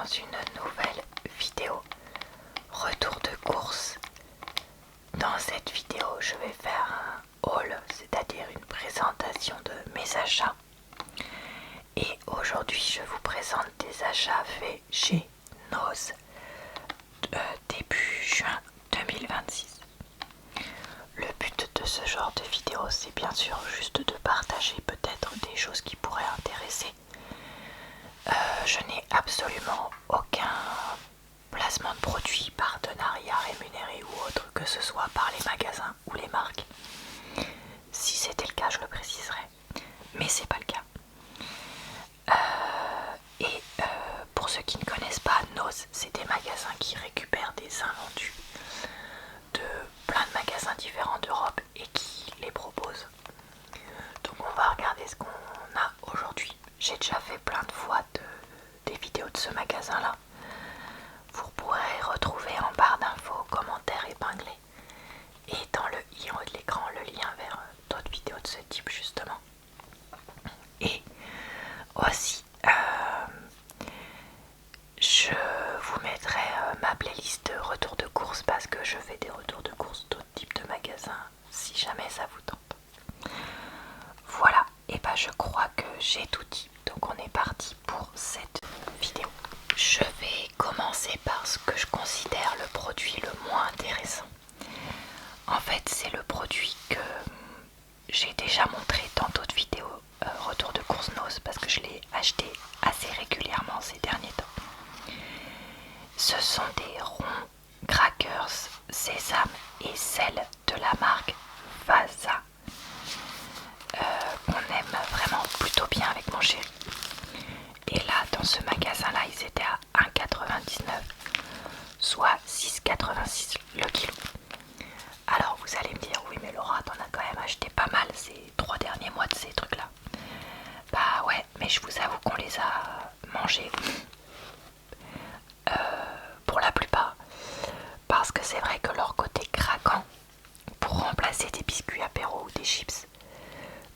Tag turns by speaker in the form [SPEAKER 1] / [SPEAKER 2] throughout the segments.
[SPEAKER 1] dans une nouvelle vidéo retour de course. Dans cette vidéo je vais faire un haul, c'est-à-dire une présentation de mes achats. Et aujourd'hui je vous présente des achats faits chez Noz début juin 2026. Le but de ce genre de vidéo c'est bien sûr juste de partager peut-être des choses qui pourraient intéresser. Je n'ai absolument aucun placement de produit, partenariat rémunéré ou autre, que ce soit par les magasins ou les marques. Si c'était le cas, je le préciserais, mais c'est pas le cas. Pour ceux qui ne connaissent pas, Noz, c'est des magasins qui récupèrent des invendus de plein de magasins différents d'Europe et qui les proposent. Donc on va regarder ce qu'on a aujourd'hui. J'ai déjà fait plein de fois des vidéos de ce magasin là. Vous pourrez retrouver en barre d'infos, commentaires épinglés et dans le i en haut de l'écran le lien vers d'autres vidéos de ce type justement. Et aussi je vous mettrai ma playlist de retour de course parce que je fais des retours de course d'autres types de magasins si jamais ça vous tente. Voilà, et ben je crois que j'ai tout dit, donc on est parti pour cette vidéo. Je vais commencer par ce que je considère le produit le moins intéressant. En fait, c'est le produit que j'ai déjà montré dans d'autres vidéos retour de course Noz parce que je l'ai acheté assez régulièrement ces derniers temps. Ce sont des ronds crackers sésame et sel de la marque Vasa qu'on aime vraiment plutôt bien avec mon chéri. Et là, dans ce magasin-là, ils étaient à 1,99, soit 6,86 le kilo. Alors vous allez me dire, oui mais Laura, t'en as quand même acheté pas mal ces 3 derniers mois de ces trucs-là. Bah ouais, mais je vous avoue qu'on les a mangés pour la plupart. Parce que c'est vrai que leur côté craquant, pour remplacer des biscuits apéro ou des chips,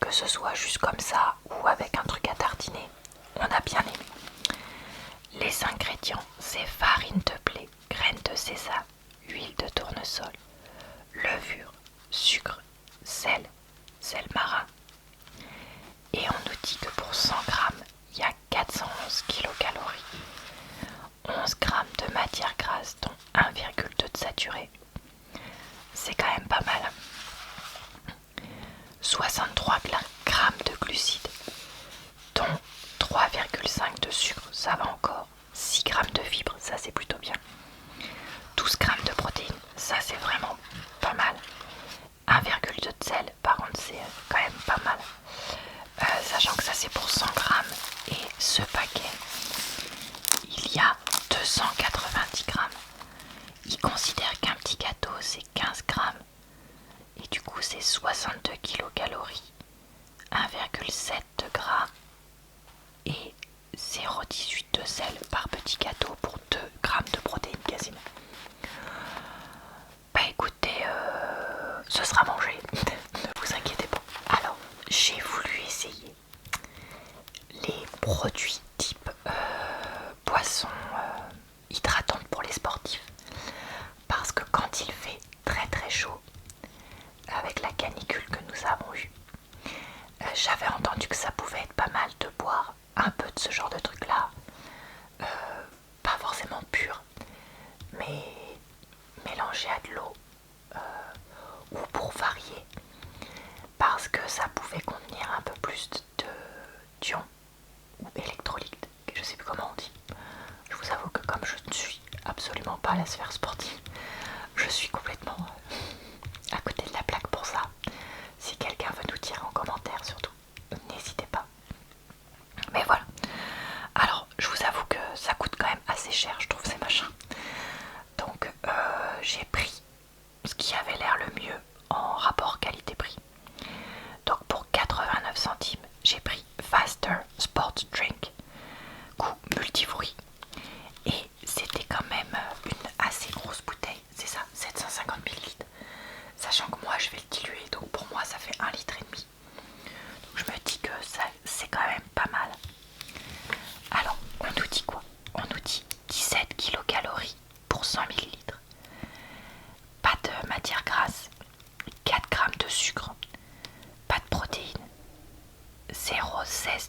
[SPEAKER 1] que ce soit juste comme ça ou avec un truc à tartiner, on a bien aimé. Les ingrédients, c'est farine de blé, graines de sésame, huile de tournesol, levure, sucre, sel marin. Et on nous dit que pour 100 grammes, il y a 411 kilocalories, 11 grammes de matière grasse dont 1,2 de saturé. C'est quand même pas mal. 63 grammes de glucides, dont 3,5 de sucre, ça va encore. 6 grammes de fibres, ça c'est plutôt bien. 12 grammes de protéines, ça c'est vraiment pas mal. 1,2 de sel, par contre c'est quand même pas mal. Sachant que ça c'est pour 100 grammes et ce paquet, il y a 290 grammes. Il considère qu'un petit gâteau c'est 15 grammes et du coup c'est 62 kilocalories, 1,7 de gras et 0,18 de sel par petit gâteau pour 2 grammes de protéines quasiment. Bah écoutez, ce sera mangé, ne vous inquiétez pas. Alors, j'ai voulu essayer les produits type boisson hydratante pour les sportifs. Parce que quand il fait très très chaud, avec la canicule que nous avons eue, j'avais entendu que ça pouvait être pas mal de boire un peu de ce genre de truc là, pas forcément pur, mais mélangé à de l'eau ou pour varier, parce que ça pouvait contenir un peu plus d'ions ou électrolytes, je sais plus comment on dit. Je vous avoue que comme je ne suis absolument pas à la sphère sportive, je suis complètement à côté de la plaque pour ça. Si quelqu'un veut nous dire en commentaire surtout, n'hésitez pas. Mais voilà. Alors je vous avoue que ça coûte quand même assez cher, je trouve, ces machins. Donc j'ai pris ce qui avait l'air le mieux en rapport qualité-prix. Donc pour 89 centimes, j'ai pris Faster Sports Drink, goût multifruits. Et c'était quand même une assez grosse bouteille, c'est ça, 750 ml.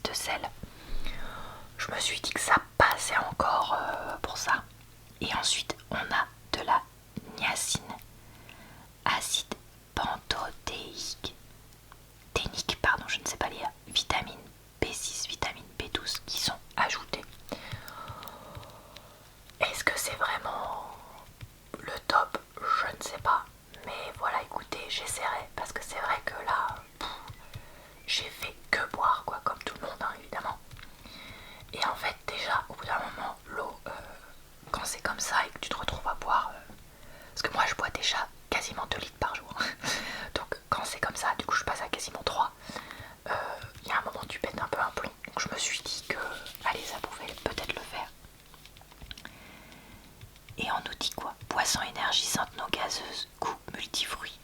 [SPEAKER 1] de sel. Je me suis dit que ça passait encore pour ça. Et ensuite on a de la niacine, acide pantothéique, ténique, pardon, je ne sais pas lire, vitamine B6, vitamine B12 qui sont ajoutées. Est-ce que c'est vraiment le top? Je ne sais pas. Mais voilà, écoutez, j'essaierai parce que c'est vrai que là, j'ai fait que boire, quoi, comme tout le monde, hein, évidemment. Et en fait, déjà, au bout d'un moment, l'eau, quand c'est comme ça et que tu te retrouves à boire, parce que moi je bois déjà quasiment 2 litres par jour. Donc quand c'est comme ça, du coup je passe à quasiment 3. Il y a un moment tu pètes un peu un plomb. Donc je me suis dit que, allez, ça pouvait peut-être le faire. Et on nous dit quoi? Boisson énergisante non gazeuse, goût multifruits,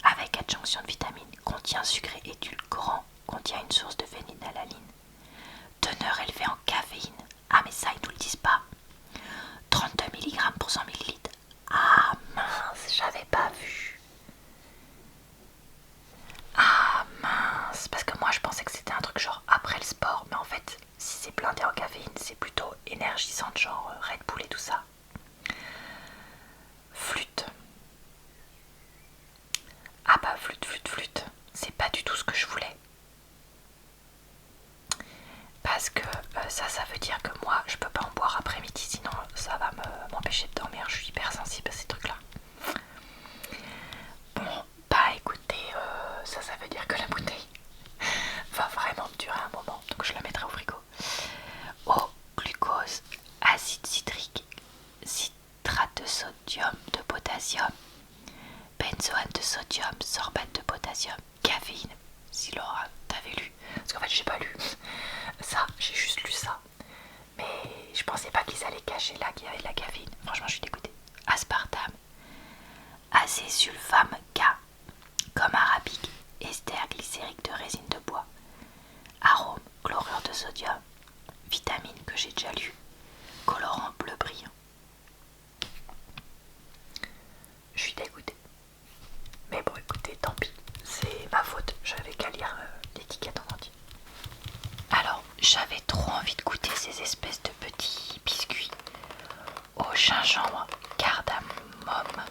[SPEAKER 1] avec adjonction de vitamines, contient sucre et édulcorant, contient une source de phénylalanine, teneur élevée en caféine. Ah mais ça ils nous le disent pas. 32 mg pour 100 ml. Ah mince, j'avais pas vu. Ah mince, parce que moi je pensais que c'était un truc genre après le sport, mais en fait si c'est blindé en caféine c'est plutôt énergisante, genre Red Bull et tout ça. Flûte. Ah bah flûte, c'est pas du tout ce que je voulais. Parce que ça veut dire que moi je peux pas en boire après-midi, sinon ça va m'empêcher de dormir, je suis hyper sensible à ces trucs là. Bon bah écoutez, ça veut dire que la bouteille va vraiment durer un moment, donc je la mettrai au frigo. Eau, glucose, acide citrique, citrate de sodium, de potassium, benzoate de sodium, sorbate de potassium, caféine. Si Laura t'avais lu, parce qu'en fait j'ai pas lu ça, j'ai juste lu ça, mais je pensais pas qu'ils allaient cacher là qu'il y avait de la caféine. Franchement je suis dégoûtée. Aspartame, acésulfame K, comme arabique, ester glycérique de résine de bois, arôme, chlorure de sodium, vitamine que j'ai déjà lu, colorant bleu brillant. Je suis dégoûtée. Mais bon écoutez, tant pis, c'est ma faute, j'avais qu'à lire l'étiquette en entier. Alors j'avais trop envie de goûter ces espèces de petits biscuits au gingembre cardamome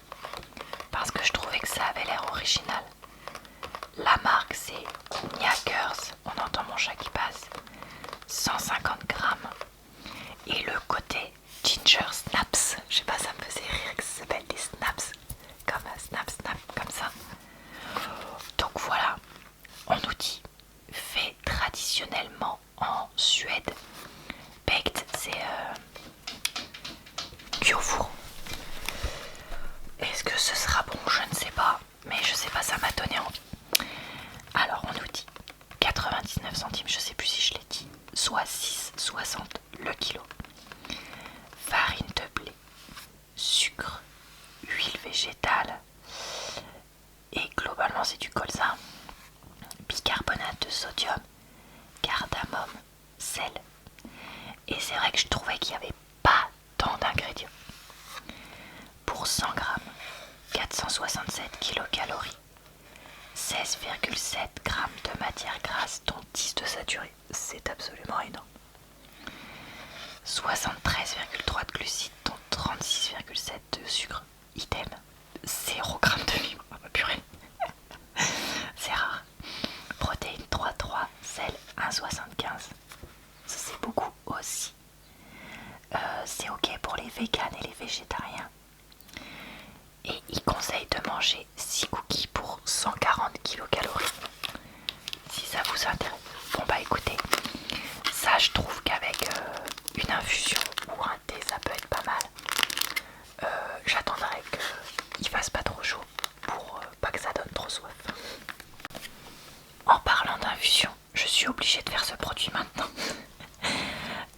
[SPEAKER 1] parce que je trouvais que ça avait l'air original. La marque c'est Knackers, on entend mon chat qui passe, 150 grammes. Et le côté ginger snaps, je sais pas, ça me faisait rire que ça s'appelle des snaps, comme snap comme ça. Donc voilà, on nous dit fait traditionnellement en Suède. Baked, c'est cuit au four. Est-ce que ce sera bon? Je ne sais pas, mais je sais pas, ça m'a donné envie. Alors on nous dit 99 centimes, je sais plus si je l'ai dit, soit 6,60 le kilo. Farine de blé, sucre, huile végétale et globalement c'est du colza, bicarbonate de sodium, cardamome, sel. Et c'est vrai que je trouvais qu'il n'y avait pas tant d'ingrédients. Pour 100 grammes, 467 kilocalories, 16,7 grammes de matière grasse dont 10 de saturé. C'est absolument énorme. 73,3 de glucides dont 36,7 de sucre. Idem, 0 g de fibres. Oh, purée. C'est rare. Protéines 3,3, sel 1,75. Ça c'est beaucoup aussi. C'est ok pour les véganes et les végétariens. Et il conseille de manger 6 cookies pour 140 kilocalories. Si ça vous intéresse. Bon bah écoutez, ça je trouve qu'avec une infusion ou un thé ça peut être pas mal. J'attendrai qu'il fasse pas trop chaud pour pas que ça donne trop soif. En parlant d'infusion, je suis obligée de faire ce produit maintenant.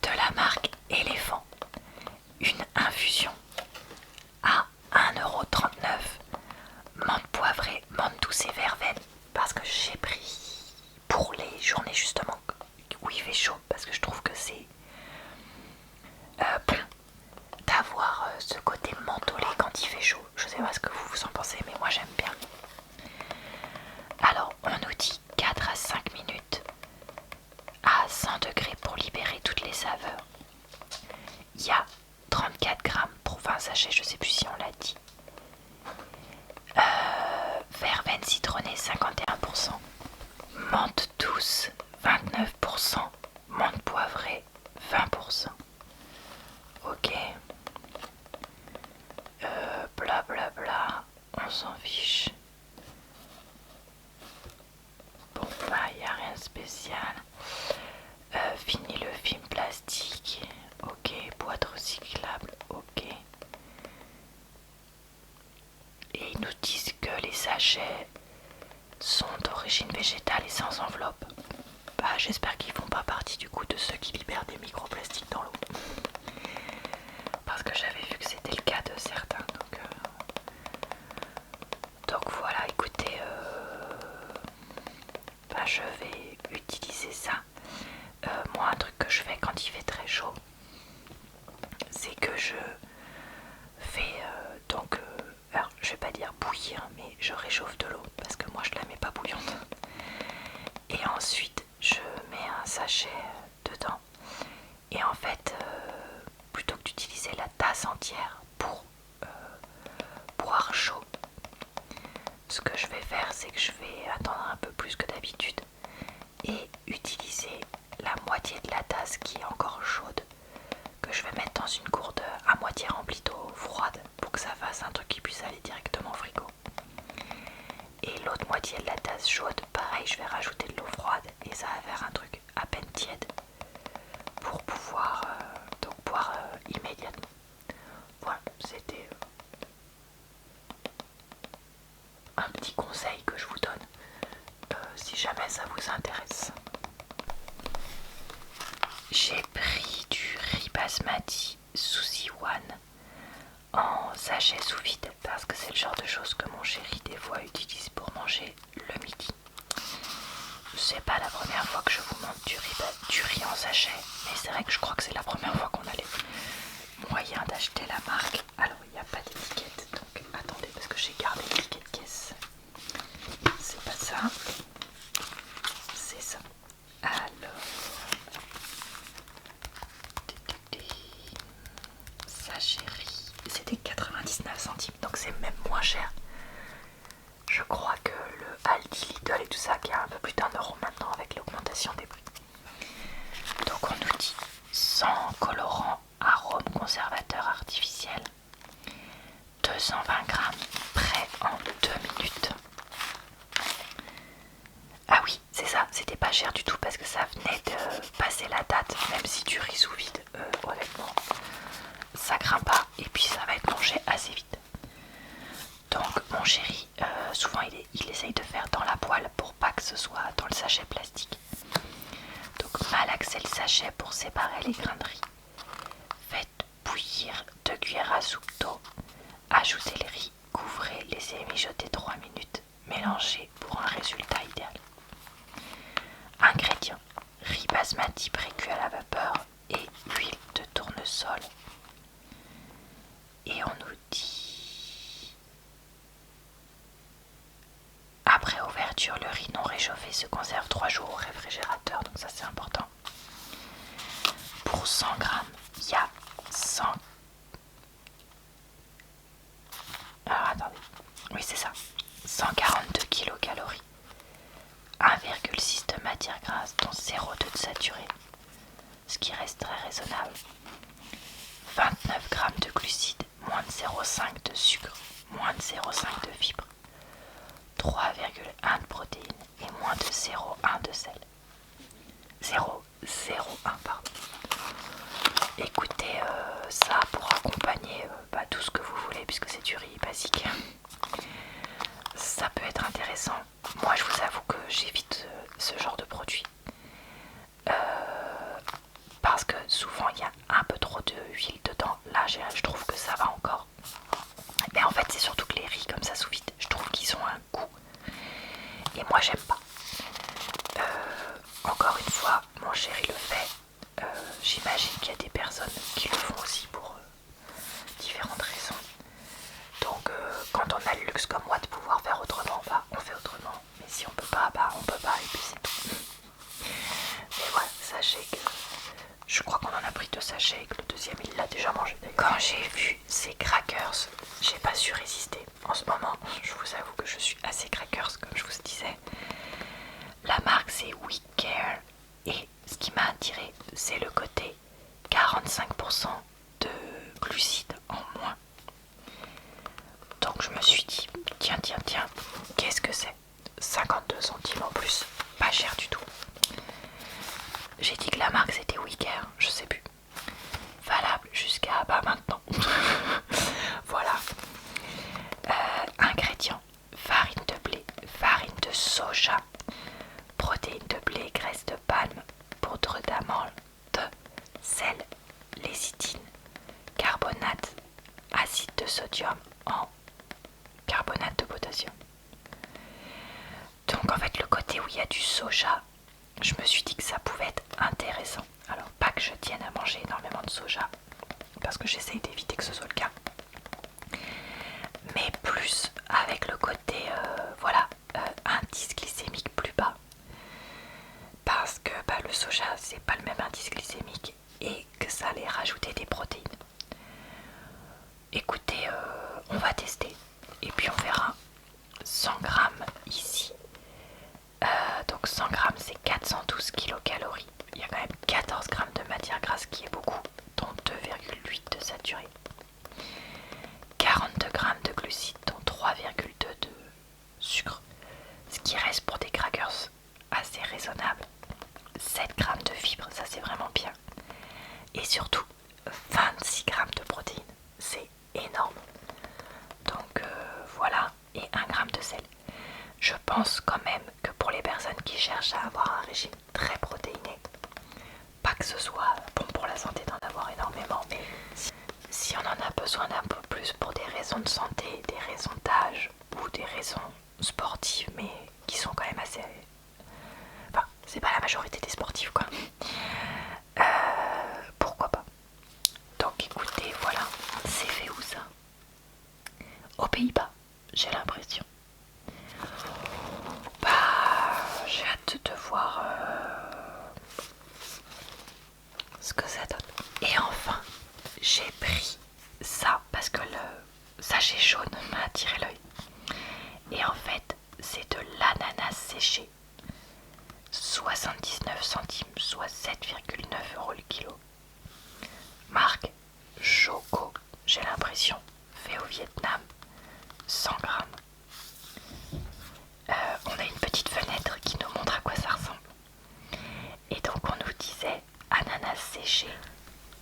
[SPEAKER 1] De la marque Éléphant. Une infusion à 1,39€. Menthe poivrée, menthe douce et verveine. Parce que j'ai pris pour les journées justement où il fait chaud. Parce que je trouve que c'est bon d'avoir ce côté mentholé quand il fait chaud. Je sais pas ce que vous en pensez, mais moi j'aime bien. Alors on nous dit 4 à 5 minutes à 200 degrés pour libérer toutes les saveurs. Il y a 34 grammes pour 20 sachets, je sais plus si on l'a dit. Verveine citronnée 51%, menthe douce 29%, menthe poivrée 20%. Ok. Bla bla bla, on s'en fiche. Bon bah il n'y a rien de spécial. Fini le film plastique. Ok, boîte recyclable. Ok. Et ils nous disent que les sachets sont d'origine végétale et sans enveloppe. Bah j'espère qu'ils font pas partie du coup de ceux qui libèrent des microplastiques dans l'eau. Parce que j'avais vu que c'était le cas de certains. Donc voilà, écoutez, bah, je vais utiliser ça. Moi un truc que je fais quand il fait très chaud, c'est que je fais alors je vais pas dire bouillir, mais je réchauffe de l'eau parce que moi je la mets pas bouillante. Et ensuite je mets un sachet dedans. Et en fait, plutôt que d'utiliser la tasse entière pour boire chaud, ce que je vais faire, c'est que je vais attendre un peu plus que d'habitude et utiliser la moitié de la tasse qui est encore chaude, que je vais mettre dans une gourde à moitié remplie d'eau froide pour que ça fasse un truc qui puisse aller directement au frigo. Et l'autre moitié de la tasse chaude, pareil, je vais rajouter de l'eau froide et ça va faire un truc à peine tiède pour pouvoir donc boire immédiatement. Voilà, c'était un petit conseil que je vous donne si jamais ça vous intéresse. J'ai pris du riz basmati Sushi One en sachet sous vide parce que c'est le genre de choses que mon chéri des fois utilise pour manger le midi. C'est pas la première fois que je vous montre du riz en sachet, mais c'est vrai que je crois que c'est la première fois qu'on a les moyens d'acheter la marque. Alors il n'y a pas d'étiquette, donc attendez parce que j'ai gardé l'étiquette caisse. C'est pas ça, c'est ça. Alors, sachet riz, c'était 99 centimes, donc c'est même moins cher. Je crois que le Aldi, Lidl et tout ça qui a un peu plus d'1 € maintenant avec l'augmentation des prix. Donc on nous dit sans colorant, arôme, conservateur artificiel, 220 grammes, prêt en 2 minutes. Ah oui, c'est ça, c'était pas cher du tout parce que ça venait de passer la date, même si du riz sous vide, honnêtement, ça craint pas et puis ça va être mangé assez vite. Donc mon chéri, souvent il essaye de faire dans la poêle pour pas que ce soit dans le sachet plastique. Donc malaxez le sachet pour séparer les grains de riz. Faites bouillir 2 cuillères à soupe d'eau. Ajoutez le riz, couvrez, laissez mijoter 3 minutes. Mélangez pour un résultat idéal. Ingrédients: riz basmati pré-cuit à la vapeur et huile de tournesol. Et on nous dit: après ouverture, le riz non réchauffé se conserve 3 jours au réfrigérateur, donc ça c'est important. Pour 100 grammes, il y a 100. Alors attendez, oui c'est ça, 142 kilocalories, 1,6 de matière grasse, dont 0,2 de saturé, ce qui reste très raisonnable. 29 grammes de glucides, moins de 0,5 de sucre, moins de 0,5 de fibres, 3,1 de protéines et moins de 0,1 de sel. 0,01 pardon. Écoutez, ça pour accompagner tout ce que vous voulez puisque c'est du riz basique. Ça peut être intéressant. Moi je vous avoue que j'évite ce genre de produit. Parce que souvent il y a un peu trop d'huile dedans. Là je trouve que ça va encore. Mais en fait c'est surtout que les riz comme ça sous vide, je trouve qu'ils ont un goût. Et moi j'aime pas. Encore une fois, mon chéri le fait. J'imagine qu'il y a des personnes qui le font aussi pour différentes raisons. Donc quand on a le luxe comme moi de pouvoir faire autrement, bah on fait autrement. Mais si on peut pas, bah on peut pas et puis c'est tout. Mais voilà, sachets que... Je crois qu'on en a pris 2 sachets et que le deuxième il l'a déjà mangé. Quand j'ai vu ces crackers, j'ai pas su résister. En ce moment, je vous avoue que je suis assez crackers comme je vous disais. La marque c'est We Care et ce qui m'a attiré c'est le côté 45% de glucides en moins. Donc je me suis dit tiens, qu'est-ce que c'est? 52 centimes en plus, pas cher du tout. J'ai dit que la marque c'était We Care, je sais plus. Valable jusqu'à maintenant. Voilà. Ingrédients: farine de blé, farine de soja, protéines de blé, graisse de palme, poudre d'amande, sel, lécithine, carbonate, acide de sodium en carbonate de potassium. Donc en fait le côté où il y a du soja, je me suis dit que ça pouvait être intéressant. Alors pas que je tienne à manger énormément de soja, parce que j'essaye d'éviter que ce soit le cas. Mais plus avec le côté indice glycémique plus bas. Parce que le soja c'est pas le même indice glycémique et que ça allait rajouter des protéines. Écoutez, on va tester et puis on verra. 100 grammes ici. Donc 100 grammes c'est 412 kilocalories. Il y a quand même 14 grammes de matière grasse qui est beaucoup, dont 2,8 de saturé. 42 grammes de glucides, dont 3,2 de sucre. Ce qui reste pour des crackers assez raisonnable. 7 grammes de fibres, ça c'est vraiment bien. Et surtout 26 grammes de protéines. C'est énorme. Donc voilà, et 1 gramme de sel. Je pense quand même que pour les personnes qui cherchent à avoir un régime très protéiné, pas que ce soit bon pour la santé d'en avoir énormément, mais si on en a besoin d'un peu plus pour des raisons de santé, des raisons d'âge ou des raisons sportives, mais qui sont quand même assez... Enfin, c'est pas la majorité des sportifs quoi. Pourquoi pas. Donc écoutez, voilà, c'est fait où ça? Aux Pays-Bas, j'ai l'impression. J'ai hâte de voir ce que ça donne. Et enfin, j'ai pris ça parce que le sachet jaune m'a attiré l'œil. Et en fait, c'est de l'ananas séché. 79 centimes, soit 7,9 € le kilo. Marque Choco, j'ai l'impression, fait au Vietnam, 100 grammes. On a une petite fenêtre qui nous montre à quoi ça ressemble. Et donc on nous disait ananas séché,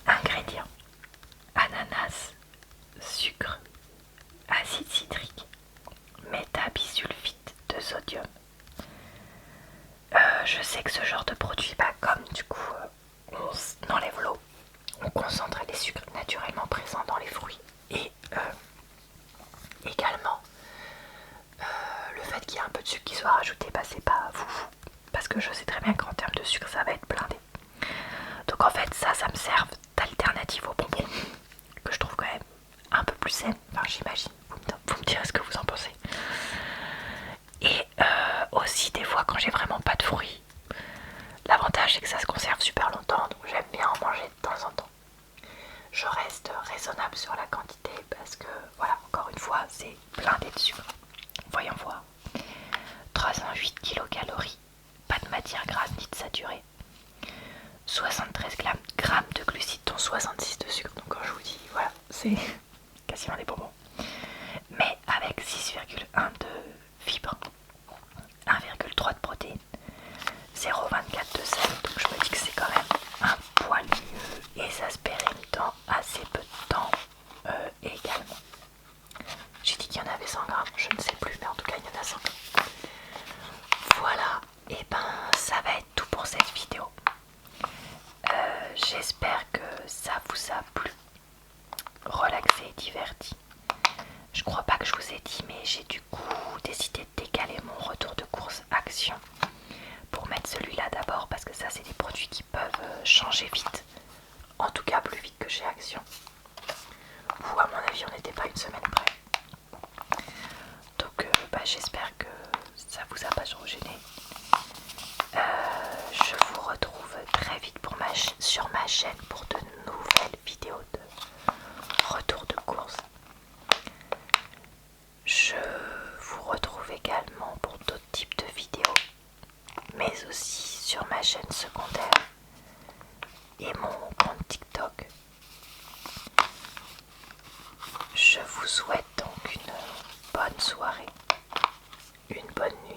[SPEAKER 1] ingrédients: ananas, sucre, acide citrique, métabisulfite de sodium. Je sais que ce genre de produit, comme du coup on enlève l'eau, on concentre les sucres naturellement présents dans les fruits et également le fait qu'il y ait un peu de sucre qui soit rajouté, c'est pas foufou, parce que je sais très bien qu'en termes de sucre ça va être blindé. Donc en fait ça me sert d'alternative aux bonbons, que je trouve quand même un peu plus saine, enfin j'imagine, vous me direz ce que vous en pensez. Et aussi des fois quand j'ai vraiment pas de fruits, l'avantage c'est que ça se conserve super longtemps, donc j'aime bien en manger de temps en temps. Je reste raisonnable sur la quantité parce que voilà, encore une fois c'est blindé de sucre. Voyons voir. 308 kilocalories, pas de matière grasse ni de saturé. 73 grammes de glucides, dont 66 de sucre. Donc quand je vous dis, voilà, c'est quasiment des bonbons. Mais avec 6,1 de fibres, 1,3 de protéines, 0,24 de sel. Donc je me dis que c'est quand même un poil mieux et ça se périme dans assez peu de temps également. J'ai dit qu'il y en avait 100 grammes, je ne sais plus, mais en tout cas il y en a 100. Voilà, et ça va être tout pour cette vidéo. J'espère que ça vous a plu, relaxé et diverti. Je crois pas que je vous ai dit, mais j'ai du coup décidé de décaler mon retour de course Action pour mettre celui-là d'abord, parce que ça c'est des produits qui peuvent changer vite, en tout cas plus vite que chez Action. Ou à mon avis on n'était pas une semaine près. Donc j'espère que ça vous a pas trop gêné. Je vous retrouve très vite pour chaîne pour de nouvelles vidéos de retour de course. Je vous retrouve également pour d'autres types de vidéos, mais aussi sur ma chaîne secondaire et mon compte TikTok. Je vous souhaite donc une bonne soirée, une bonne nuit